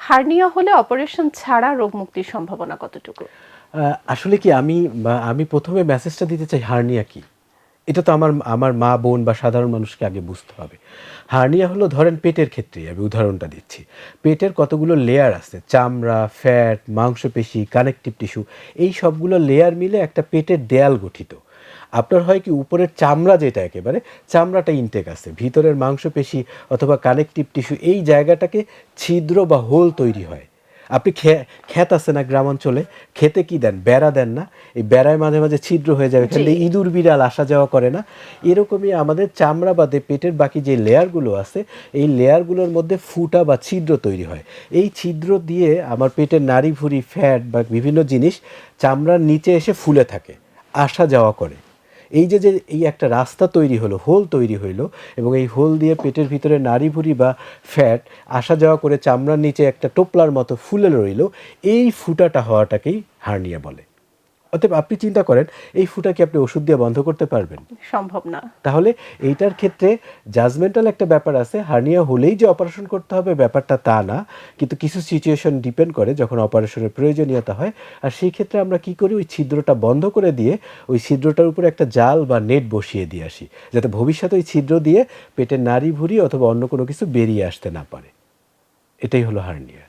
Hernia হলে operation ছাড়া রোগ মুক্তির সম্ভাবনা কতটুকু? আসলে কি আমি প্রথমে মেসেজটা দিতে চাই হার্নিয়া কি। এটা তো আমার আমার মা বোন বা সাধারণ মানুষকে আগে বুঝতে হবে। হার্নিয়া হলো ধরেন পেটের ক্ষেত্রেই আমি উদাহরণটা দিচ্ছি। পেটের কতগুলো লেয়ার আছে, চামড়া, ফ্যাট, মাংসপেশি, কানেকটিভ টিস্যু, এই সবগুলো লেয়ার মিলে একটা পেটের দেয়াল গঠিত। আপনার হয় কি উপরের চামড়া যেটা একেবারে চামড়াটা ইনটেক আছে, ভিতরের মাংসপেশি অথবা কানেকটিভ টিস্যু এই জায়গাটাকে ছিদ্র বা হোল তৈরি হয়। আপনি ক্ষেত আছে না গ্রামাঞ্চলে, ক্ষেতে কি দেন, বেড়া দেন না? এই বেড়ায় মাঝে মাঝে ছিদ্র হয়ে যাবে, এখান জি। দিয়ে ইঁদুর বিড়াল আসা যাওয়া করে না? এরকমই আমাদের চামড়া বাদে পেটের বাকি যে লেয়ারগুলো আছে, এই লেয়ারগুলোর মধ্যে ফুটা বা ছিদ্র তৈরি হয়। এই ছিদ্র দিয়ে আমার পেটের নাড়ি ভুঁড়ি, ফ্যাট বা বিভিন্ন জিনিস চামড়ার নিচে এসে ফুলে থাকে, আসা যাওয়া করে। এই যে এই একটা রাস্তা তৈরি হলো, হোল তৈরি হইলো, এবং এই হোল দিয়ে পেটের ভিতরে নাড়ি ভুঁড়ি বা ফ্যাট আসা যাওয়া করে চামড়ার নিচে একটা টোপলার মতো ফুলে রইল, এই ফুটাটা হওয়াটাকেই হার্নিয়া বলে। অতএব আপনি চিন্তা করেন, এই ফুটা কি আপনি ওষুধ দিয়ে বন্ধ করতে পারবেন? সম্ভব না। তাহলে এইটার ক্ষেত্রে জাজমেন্টাল একটা ব্যাপার আছে। হার্নিয়া হলেই যে অপারেশন করতে হবে ব্যাপারটা তা না, কিন্তু কিছু সিচুয়েশন ডিপেন্ড করে যখন অপারেশনের প্রয়োজনীয়তা হয়। আর সেই ক্ষেত্রে আমরা কি করি, ওই ছিদ্রটা বন্ধ করে দিয়ে ওই ছিদ্রটার উপরে একটা জাল বা নেট বসিয়ে দিয়ে আসি, যাতে ভবিষ্যতে ওই ছিদ্র দিয়ে পেটের নাড়ি ভুঁড়ি অথবা অন্য কোনো কিছু বেরিয়ে আসতে না পারে। এটাই হলো হার্নিয়া।